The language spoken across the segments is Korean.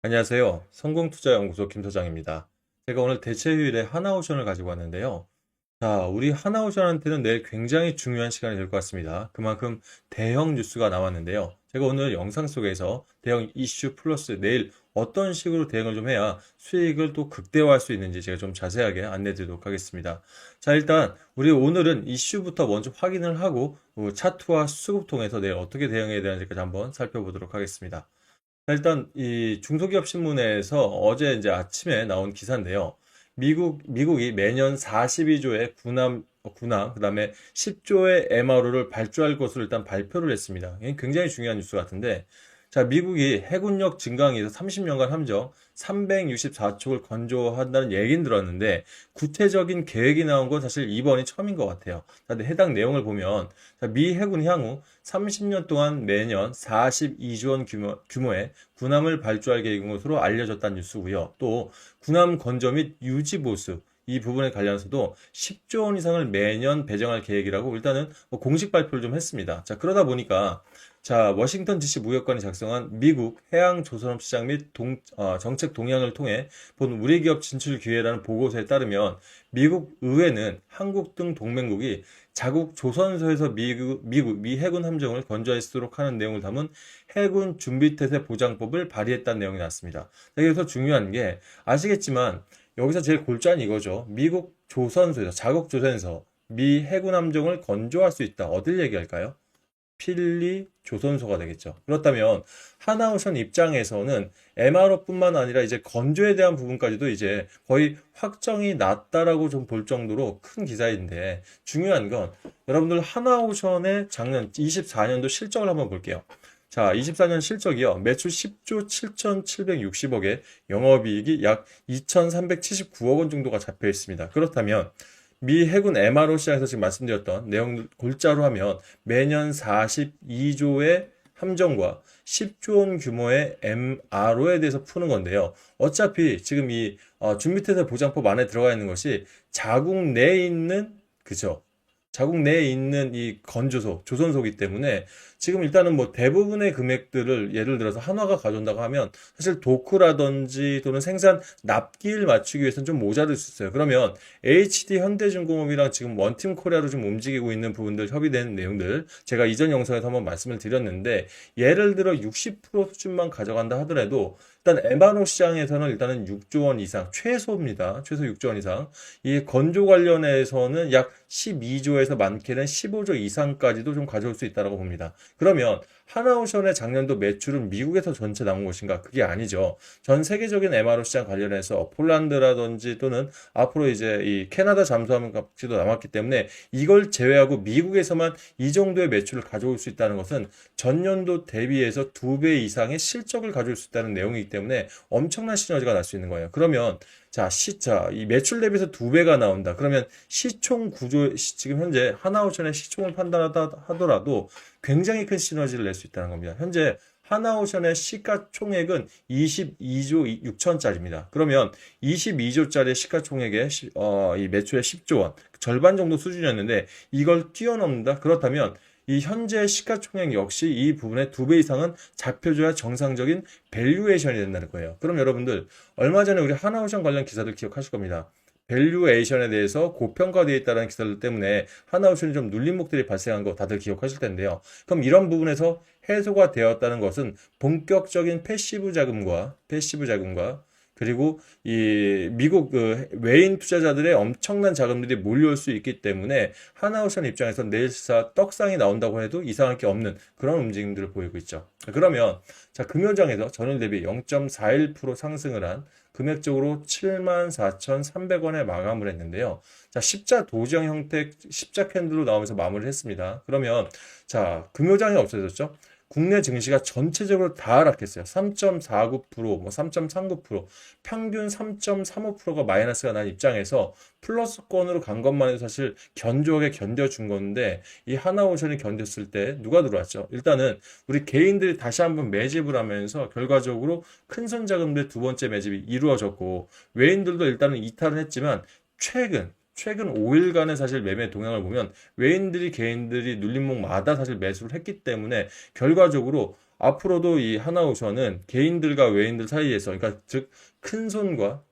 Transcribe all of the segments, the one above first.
안녕하세요. 성공투자연구소 김소장입니다. 제가 오늘 대체휴일에 하나오션을 가지고 왔는데요. 자, 우리 하나오션한테는 내일 굉장히 중요한 시간이 될 것 같습니다. 그만큼 대형 뉴스가 나왔는데요. 제가 오늘 영상 속에서 대형 이슈 플러스 내일 어떤 식으로 대응을 좀 해야 수익을 또 극대화할 수 있는지 제가 좀 자세하게 안내해 드리도록 하겠습니다. 자, 일단 우리 오늘은 이슈부터 먼저 확인을 하고 차트와 수급 통해서 내일 어떻게 대응해야 되는지까지 한번 살펴보도록 하겠습니다. 일단 이 중소기업 신문에서 어제 이제 아침에 나온 기사인데요. 미국이 매년 42조의 군함, 그다음에 10조의 MRO를 발주할 것으로 일단 발표를 했습니다. 이게 굉장히 중요한 뉴스 같은데, 자, 미국이 해군력 증강에서 30년간 함정 364척을 건조한다는 얘기는 들었는데, 구체적인 계획이 나온 건 사실 이번이 처음인 것 같아요. 근데 해당 내용을 보면, 자, 미 해군 향후 30년 동안 매년 42조 원 규모의 군함을 발주할 계획인 것으로 알려졌다는 뉴스고요. 또 군함 건조 및 유지 보수 이 부분에 관련해서도 10조 원 이상을 매년 배정할 계획이라고 일단은 뭐 공식 발표를 좀 했습니다. 자, 그러다 보니까 자, 워싱턴 DC 무역관이 작성한 미국 해양 조선업 시장 및 정책 동향을 통해 본 우리 기업 진출 기회라는 보고서에 따르면 미국 의회는 한국 등 동맹국이 자국 조선소에서 미 해군 함정을 건조하도록 하는 내용을 담은 해군 준비태세 보장법을 발의했다는 내용이 나왔습니다. 여기서 중요한 게 아시겠지만 여기서 제일 골자는 이거죠. 미국 조선소에서 자국 조선소 미 해군 함정을 건조할 수 있다. 어딜 얘기할까요? 필리 조선소가 되겠죠. 그렇다면 하나오션 입장에서는 MRO뿐만 아니라 이제 건조에 대한 부분까지도 이제 거의 확정이 났다라고 좀 볼 정도로 큰 기사인데 중요한 건 여러분들 하나오션의 작년 24년도 실적을 한번 볼게요. 자, 24년 실적이요. 매출 10조 7,760억에 영업이익이 약 2,379억 원 정도가 잡혀 있습니다. 그렇다면 미 해군 MRO 시장에서 지금 말씀드렸던 내용 골자로 하면 매년 42조의 함정과 10조 원 규모의 MRO에 대해서 푸는 건데요. 어차피 지금 이 준비태세 보장법 안에 들어가 있는 것이 자국 내에 있는 그죠? 자국 내에 있는 이 건조소, 조선소이기 때문에 지금 일단은 뭐 대부분의 금액들을 예를 들어서 한화가 가져온다고 하면 사실 도크라든지 또는 생산 납기를 맞추기 위해서는 좀 모자랄 수 있어요. 그러면 HD 현대중공업이랑 지금 원팀 코리아로 좀 움직이고 있는 부분들 협의된 내용들 제가 이전 영상에서 한번 말씀을 드렸는데 예를 들어 60% 수준만 가져간다 하더라도 일단 MRO 시장에서는 일단은 6조 원 이상 최소입니다. 최소 6조 원 이상. 이 건조 관련해서는 약 12조에서 많게는 15조 이상까지도 좀 가져올 수 있다고 봅니다. 그러면 하나오션의 작년도 매출은 미국에서 전체 나온 것인가? 그게 아니죠. 전 세계적인 MRO 시장 관련해서 폴란드라든지 또는 앞으로 이제 이 캐나다 잠수함 값도 남았기 때문에 이걸 제외하고 미국에서만 이 정도의 매출을 가져올 수 있다는 것은 전년도 대비해서 2배 이상의 실적을 가져올 수 있다는 내용이기 때문에 엄청난 시너지가 날 수 있는 거예요. 그러면 이 매출 대비해서 2배가 나온다. 그러면 시총 구조, 지금 현재 하나오션의 시총을 판단하다 하더라도 굉장히 큰 시너지를 낼 수 있다는 겁니다. 현재 하나오션의 시가총액은 22조 6천짜리입니다. 그러면 22조짜리 시가총액의 이 매출의 10조 원, 절반 정도 수준이었는데 이걸 뛰어넘는다? 그렇다면 이 현재 시가총액 역시 이 부분의 2배 이상은 잡혀줘야 정상적인 밸류에이션이 된다는 거예요. 그럼 여러분들 얼마 전에 우리 하나오션 관련 기사들 기억하실 겁니다. 밸류에이션에 대해서 고평가되어 있다는 기사들 때문에 하나오션이 좀 눌림목들이 발생한 거 다들 기억하실 텐데요. 그럼 이런 부분에서 해소가 되었다는 것은 본격적인 패시브 자금과 그리고 이 미국 그 외인 투자자들의 엄청난 자금들이 몰려올 수 있기 때문에 하나오션 입장에서 내일사 떡상이 나온다고 해도 이상할 게 없는 그런 움직임들을 보이고 있죠. 그러면 자, 금요장에서 전일 대비 0.41% 상승을 한 금액적으로 74,300원에 마감을 했는데요. 자, 십자 도정 형태 십자 캔들로 나오면서 마무리를 했습니다. 그러면 자, 금요장이 없어졌죠. 국내 증시가 전체적으로 다 하락했어요. 3.49%, 뭐 3.39%, 평균 3.35%가 마이너스가 난 입장에서 플러스권으로 간 것만 해도 사실 견조하게 견뎌준 건데 이 하나오션이 견뎠을 때 누가 들어왔죠? 일단은 우리 개인들이 다시 한번 매집을 하면서 결과적으로 큰손 자금들 두 번째 매집이 이루어졌고 외인들도 일단은 이탈을 했지만 최근 5일간의 사실 매매 동향을 보면 외인들이 개인들이 눌림목마다 사실 매수를 했기 때문에 결과적으로 앞으로도 이 하나오션은 개인들과 외인들 사이에서, 그러니까 즉 큰손과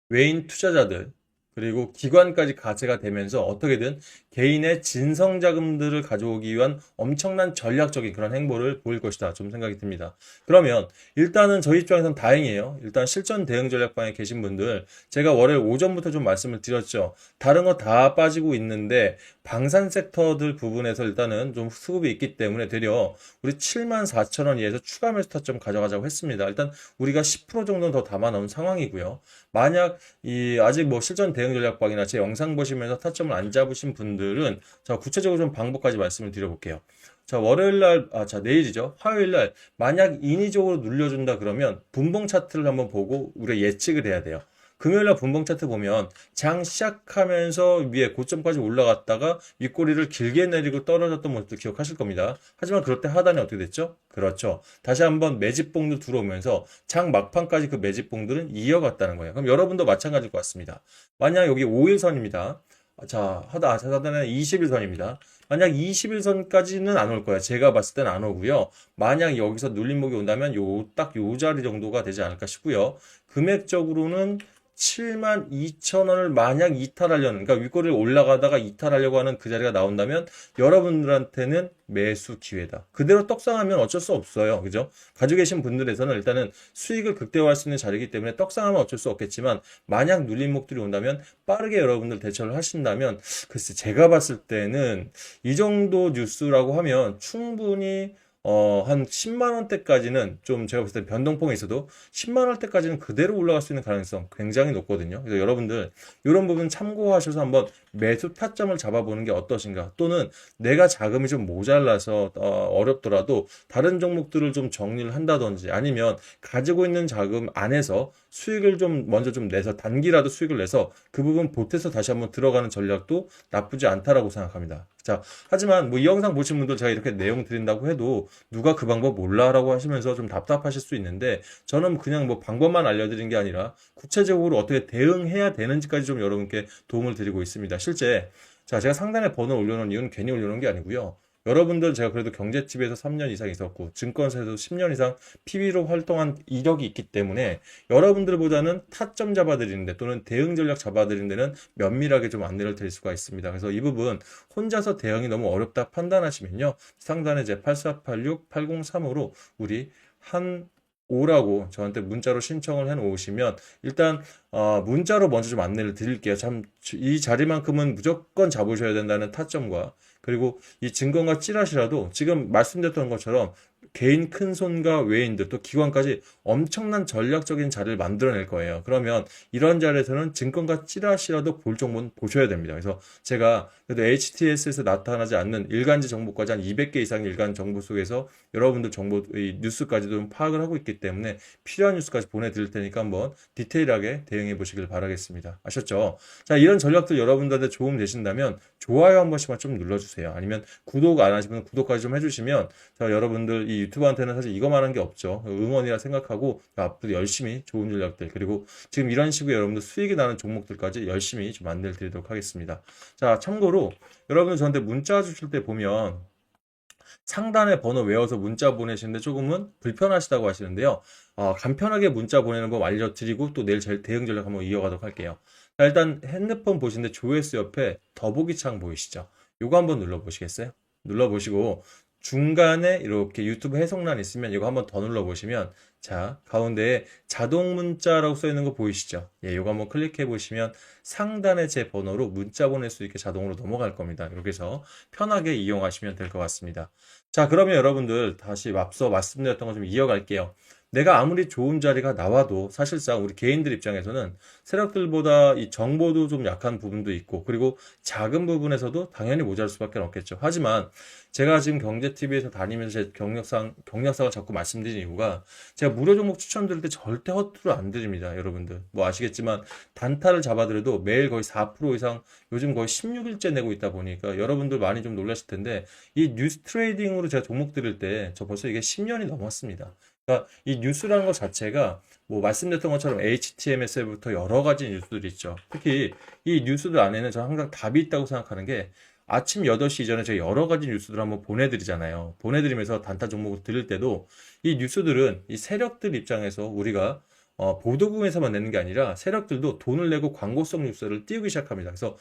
외인 투자자들 그리고 기관까지 가세가 되면서 어떻게든 개인의 진성 자금들을 가져오기 위한 엄청난 전략적인 그런 행보를 보일 것이다. 좀 생각이 듭니다. 그러면 일단은 저희 입장에서는 다행이에요. 일단 실전 대응 전략방에 계신 분들 제가 월요일 오전부터 좀 말씀을 드렸죠. 다른 거 다 빠지고 있는데 방산 섹터들 부분에서 일단은 좀 수급이 있기 때문에 되려 우리 74,000원 이에서 추가 매수 타점 가져가자고 했습니다. 일단 우리가 10% 정도는 더 담아 놓은 상황이고요. 만약 이 아직 뭐 실전 대응 전략방이나 제 영상 보시면서 타점을 안 잡으신 분들은 자 구체적으로 좀 방법까지 말씀을 드려볼게요. 자 월요일 날, 자 내일이죠. 화요일 날 만약 인위적으로 눌려준다 그러면 분봉 차트를 한번 보고 우리가 예측을 해야 돼요. 금요일 날 분봉 차트 보면 장 시작하면서 위에 고점까지 올라갔다가 윗꼬리를 길게 내리고 떨어졌던 모습도 기억하실 겁니다. 하지만 그럴 때 하단이 어떻게 됐죠? 그렇죠. 다시 한번 매집봉도 들어오면서 장 막판까지 그 매집봉들은 이어갔다는 거예요. 그럼 여러분도 마찬가지일 것 같습니다. 만약 여기 5일선입니다. 자, 하단은 20일선입니다. 만약 20일선까지는 안 올 거예요. 제가 봤을 때는 안 오고요. 만약 여기서 눌림목이 온다면 딱 요 자리 정도가 되지 않을까 싶고요. 금액적으로는 72,000원을 만약 이탈하려는, 그러니까 윗꼬리를 올라가다가 이탈하려고 하는 그 자리가 나온다면 여러분들한테는 매수 기회다. 그대로 떡상하면 어쩔 수 없어요. 그죠? 가지고 계신 분들에서는 일단은 수익을 극대화할 수 있는 자리이기 때문에 떡상하면 어쩔 수 없겠지만 만약 눌림목들이 온다면 빠르게 여러분들 대처를 하신다면 글쎄 제가 봤을 때는 이 정도 뉴스라고 하면 충분히 한 10만 원대까지는 좀 제가 봤을 때 변동폭에 있어도 10만 원대까지는 그대로 올라갈 수 있는 가능성 굉장히 높거든요. 그래서 여러분들 이런 부분 참고하셔서 한번 매수 타점을 잡아보는 게 어떠신가? 또는 내가 자금이 좀 모자라서 어렵더라도 다른 종목들을 좀 정리를 한다든지 아니면 가지고 있는 자금 안에서 수익을 좀 먼저 좀 내서 단기라도 수익을 내서 그 부분 보태서 다시 한번 들어가는 전략도 나쁘지 않다라고 생각합니다. 자, 하지만 뭐 이 영상 보신 분들 제가 이렇게 내용 드린다고 해도 누가 그 방법 몰라라고 하시면서 좀 답답하실 수 있는데 저는 그냥 뭐 방법만 알려드린 게 아니라 구체적으로 어떻게 대응해야 되는지까지 좀 여러분께 도움을 드리고 있습니다. 실제 자, 제가 상단에 번호 올려놓은 이유는 괜히 올려놓은 게 아니고요. 여러분들 제가 그래도 경제TV에서 3년 이상 있었고 증권사에서 10년 이상 PB로 활동한 이력이 있기 때문에 여러분들보다는 타점 잡아드리는데 또는 대응 전략 잡아드리는 데는 면밀하게 좀 안내를 드릴 수가 있습니다. 그래서 이 부분 혼자서 대응이 너무 어렵다 판단하시면요. 상단에 제 8486-8035로 우리 한 오라고 저한테 문자로 신청을 해 놓으시면 일단 문자로 먼저 좀 안내를 드릴게요. 참 이 자리만큼은 무조건 잡으셔야 된다는 타점과 그리고 이 증권가 찌라시라도 지금 말씀드렸던 것처럼 개인 큰손과 외인들 또 기관까지 엄청난 전략적인 자리를 만들어낼 거예요. 그러면 이런 자리에서는 증권가 찌라시라도 볼 종목은 보셔야 됩니다. 그래서 제가 그래도 HTS에서 나타나지 않는 일간지 정보까지 한 200개 이상의 일간 정보 속에서 여러분들 정보 이 뉴스까지도 좀 파악을 하고 있기 때문에 필요한 뉴스까지 보내드릴 테니까 한번 디테일하게 대응해 보시길 바라겠습니다. 아셨죠? 자, 이런 전략들 여러분들한테 도움 되신다면 좋아요 한 번씩만 좀 눌러주세요. 아니면 구독 안 하시면 구독까지 좀 해주시면 자, 여러분들 이 유튜브한테는 사실 이거만 한 게 없죠. 응원이라 생각하고 앞으로 열심히 좋은 전략들 그리고 지금 이런 식으로 여러분들 수익이 나는 종목들까지 열심히 좀 안내를 드리도록 하겠습니다. 자, 참고로 여러분들 저한테 문자 주실 때 보면 상단에 번호 외워서 문자 보내시는데 조금은 불편하시다고 하시는데요. 간편하게 문자 보내는 법 알려드리고 또 내일 대응 전략 한번 이어가도록 할게요. 자, 일단 핸드폰 보시는데 조회수 옆에 더보기 창 보이시죠? 요거 한번 눌러보시겠어요? 눌러보시고 중간에 이렇게 유튜브 해석란 있으면 이거 한번 더 눌러보시면 자 가운데에 자동 문자라고 써 있는 거 보이시죠? 예, 이거 한번 클릭해 보시면 상단에 제 번호로 문자 보낼 수 있게 자동으로 넘어갈 겁니다. 이렇게 해서 편하게 이용하시면 될 것 같습니다. 자, 그러면 여러분들 다시 앞서 말씀드렸던 거 좀 이어갈게요. 내가 아무리 좋은 자리가 나와도 사실상 우리 개인들 입장에서는 세력들보다 이 정보도 좀 약한 부분도 있고 그리고 작은 부분에서도 당연히 모자랄 수밖에 없겠죠. 하지만 제가 지금 경제TV에서 다니면서 제 경력상을 자꾸 말씀드리는 이유가 제가 무료 종목 추천드릴 때 절대 허투루 안 드립니다. 여러분들 뭐 아시겠지만 단타를 잡아드려도 매일 거의 4% 이상 요즘 거의 16일째 내고 있다 보니까 여러분들 많이 좀 놀라실 텐데 이 뉴스 트레이딩으로 제가 종목 드릴 때 저 벌써 이게 10년이 넘었습니다. 그러니까 이 뉴스라는 것 자체가 뭐 말씀드렸던 것처럼 HTMS부터 여러 가지 뉴스들이 있죠. 특히 이 뉴스들 안에는 저는 항상 답이 있다고 생각하는 게 아침 8시 이전에 제가 여러 가지 뉴스들을 한번 보내드리잖아요. 보내드리면서 단타 종목을 드릴 때도 이 뉴스들은 이 세력들 입장에서 우리가 보도국에서만 내는 게 아니라 세력들도 돈을 내고 광고성 뉴스를 띄우기 시작합니다. 그래서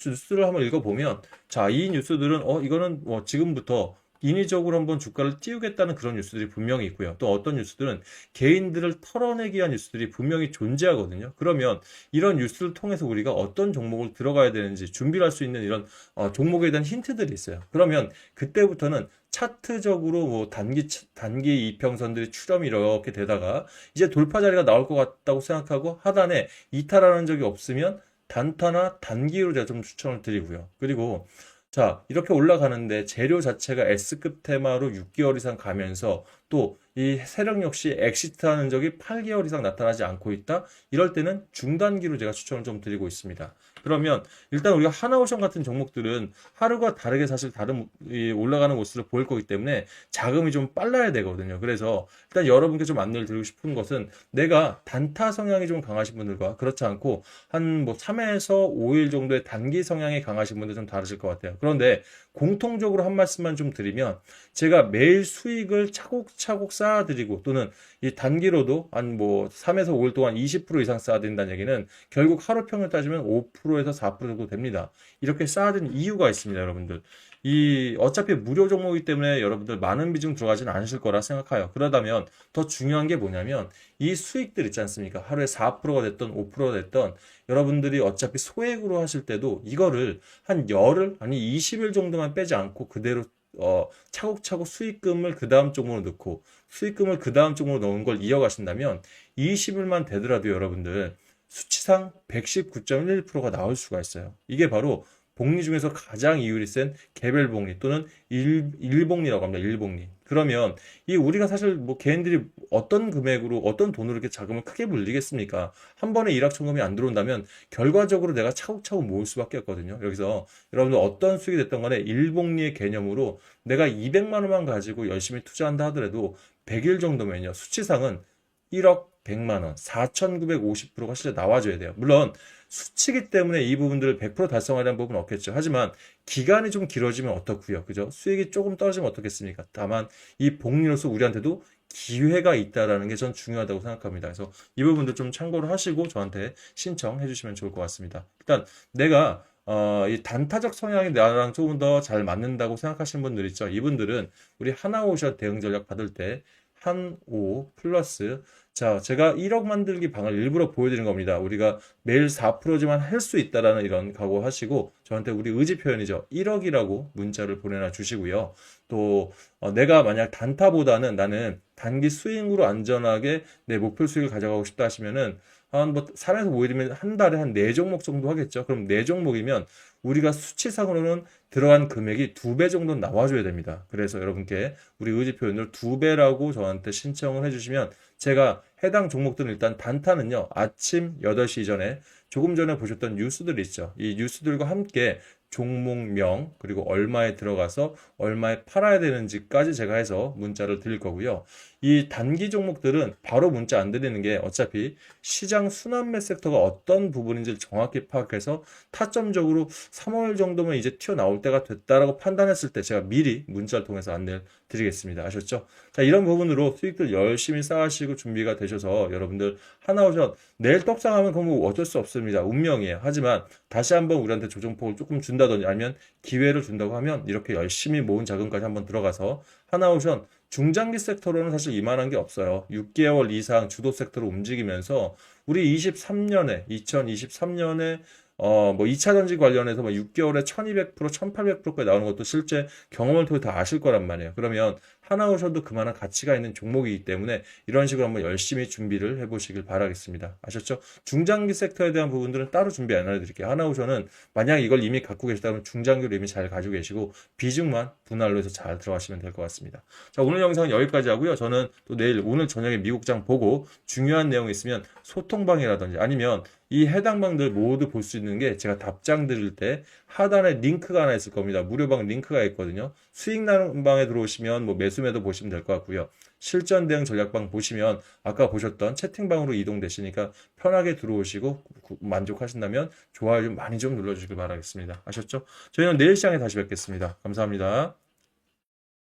뉴스를 한번 읽어보면 자, 이 뉴스들은 이거는 뭐 지금부터 인위적으로 한번 주가를 띄우겠다는 그런 뉴스들이 분명히 있고요. 또 어떤 뉴스들은 개인들을 털어내기 위한 뉴스들이 분명히 존재하거든요. 그러면 이런 뉴스를 통해서 우리가 어떤 종목을 들어가야 되는지 준비를 할 수 있는 이런 종목에 대한 힌트들이 있어요. 그러면 그때부터는 차트적으로 뭐 단기 이평선들이 출현이 이렇게 되다가 이제 돌파 자리가 나올 것 같다고 생각하고 하단에 이탈하는 적이 없으면 단타나 단기로 제가 좀 추천을 드리고요. 그리고 자, 이렇게 올라가는데 재료 자체가 S급 테마로 6개월 이상 가면서 또 이 세력 역시 엑시트하는 적이 8개월 이상 나타나지 않고 있다. 이럴 때는 중단기로 제가 추천을 좀 드리고 있습니다. 그러면 일단 우리가 하나오션 같은 종목들은 하루가 다르게 사실 다른 올라가는 모습을 보일 거기 때문에 자금이 좀 빨라야 되거든요. 그래서 일단 여러분께 좀 안내를 드리고 싶은 것은 내가 단타 성향이 좀 강하신 분들과 그렇지 않고 한 뭐 3에서 5일 정도의 단기 성향이 강하신 분들 좀 다르실 것 같아요. 그런데 공통적으로 한 말씀만 좀 드리면 제가 매일 수익을 차곡차곡 쌓아드리고 또는 이 단기로도 한 뭐 3에서 5일 동안 20% 이상 쌓아드린다는 얘기는 결국 하루 평을 따지면 5%에서 4% 정도 됩니다. 이렇게 쌓아드린 이유가 있습니다, 여러분들. 이 어차피 무료 종목이기 때문에 여러분들 많은 비중 들어가지는 않으실 거라 생각해요. 그러다면 더 중요한 게 뭐냐면 이 수익들 있지 않습니까? 하루에 4%가 됐던 5%가 됐던 여러분들이 어차피 소액으로 하실 때도 이거를 한 열흘 아니 20일 정도만 빼지 않고 그대로 차곡차곡 수익금을 그 다음 종목으로 넣고 수익금을 그 다음 종목으로 넣은 걸 이어가신다면 20일만 되더라도 여러분들 수치상 119.11%가 나올 수가 있어요. 이게 바로 복리 중에서 가장 이율이 센 개별 복리 또는 일복리라고 합니다. 일복리. 그러면 이 우리가 사실 뭐 개인들이 어떤 금액으로 어떤 돈으로 이렇게 자금을 크게 불리겠습니까? 한 번에 일확천금이 안 들어온다면 결과적으로 내가 차곡차곡 모을 수밖에 없거든요. 여기서 여러분들 어떤 수익이 됐던 간에 일복리의 개념으로 내가 200만 원만 가지고 열심히 투자한다 하더라도 100일 정도면요. 수치상은 1억 100만 원, 4,950%가 진짜 나와줘야 돼요. 물론 수치기 때문에 이 부분들을 100% 달성하려는 부분은 없겠죠. 하지만 기간이 좀 길어지면 어떻고요. 그죠? 수익이 조금 떨어지면 어떻겠습니까? 다만 이 복리로서 우리한테도 기회가 있다라는 게 전 중요하다고 생각합니다. 그래서 이 부분도 좀 참고를 하시고 저한테 신청해 주시면 좋을 것 같습니다. 일단 내가 이 단타적 성향이 나랑 조금 더 잘 맞는다고 생각하시는 분들 있죠. 이분들은 우리 하나오션 대응 전략 받을 때 한오 플러스 자, 제가 1억 만들기 방을 일부러 보여드린 겁니다. 우리가 매일 4%지만 할 수 있다라는 이런 각오하시고 저한테 우리 의지 표현이죠. 1억이라고 문자를 보내놔 주시고요. 또 내가 만약 단타보다는 나는 단기 스윙으로 안전하게 내 목표 수익을 가져가고 싶다 하시면은 한 뭐 3에서 5일이면 한 달에 한 4종목 정도 하겠죠. 그럼 4종목이면 우리가 수치상으로는 들어간 금액이 2배 정도는 나와줘야 됩니다. 그래서 여러분께 우리 의지 표현을 2배라고 저한테 신청을 해주시면 제가 해당 종목들은 일단 단타는요. 아침 8시 이전에 조금 전에 보셨던 뉴스들 있죠. 이 뉴스들과 함께 종목명 그리고 얼마에 들어가서 얼마에 팔아야 되는지까지 제가 해서 문자를 드릴 거고요. 이 단기 종목들은 바로 문자 안 드리는 게 어차피 시장 순환매 섹터가 어떤 부분인지를 정확히 파악해서 타점적으로 3월 정도면 이제 튀어나올 때가 됐다라고 판단했을 때 제가 미리 문자를 통해서 안내를 드리겠습니다. 아셨죠? 자, 이런 부분으로 수익들 열심히 쌓으시고 준비가 되셔서 여러분들 하나오션 내일 떡상하면 그건 뭐 어쩔 수 없습니다. 운명이에요. 하지만 다시 한번 우리한테 조정폭을 조금 준다든지 아니면 기회를 준다고 하면 이렇게 열심히 모은 자금까지 한번 들어가서 하나오션 중장기 섹터로는 사실 이만한 게 없어요. 6개월 이상 주도 섹터로 움직이면서 우리 2023년에 뭐 2차 전지 관련해서 뭐 6개월에 1200%, 1800%까지 나오는 것도 실제 경험을 통해 다 아실 거란 말이에요. 그러면 하나오션도 그만한 가치가 있는 종목이기 때문에 이런 식으로 한번 열심히 준비를 해보시길 바라겠습니다. 아셨죠? 중장기 섹터에 대한 부분들은 따로 준비 안 해드릴게요. 하나오션은 만약 이걸 이미 갖고 계시다면 중장기로 이미 잘 가지고 계시고 비중만 분할로 해서 잘 들어가시면 될 것 같습니다. 자, 오늘 영상은 여기까지 하고요. 저는 또 내일 오늘 저녁에 미국장 보고 중요한 내용이 있으면 소통방이라든지 아니면 이 해당 방들 모두 볼 수 있는 게 제가 답장 드릴 때 하단에 링크가 하나 있을 겁니다. 무료방 링크가 있거든요. 수익 나는 방에 들어오시면 뭐 매수매도 보시면 될 것 같고요. 실전 대응 전략방 보시면 아까 보셨던 채팅방으로 이동되시니까 편하게 들어오시고 만족하신다면 좋아요 좀 많이 좀 눌러주시길 바라겠습니다. 아셨죠? 저희는 내일 시장에 다시 뵙겠습니다. 감사합니다.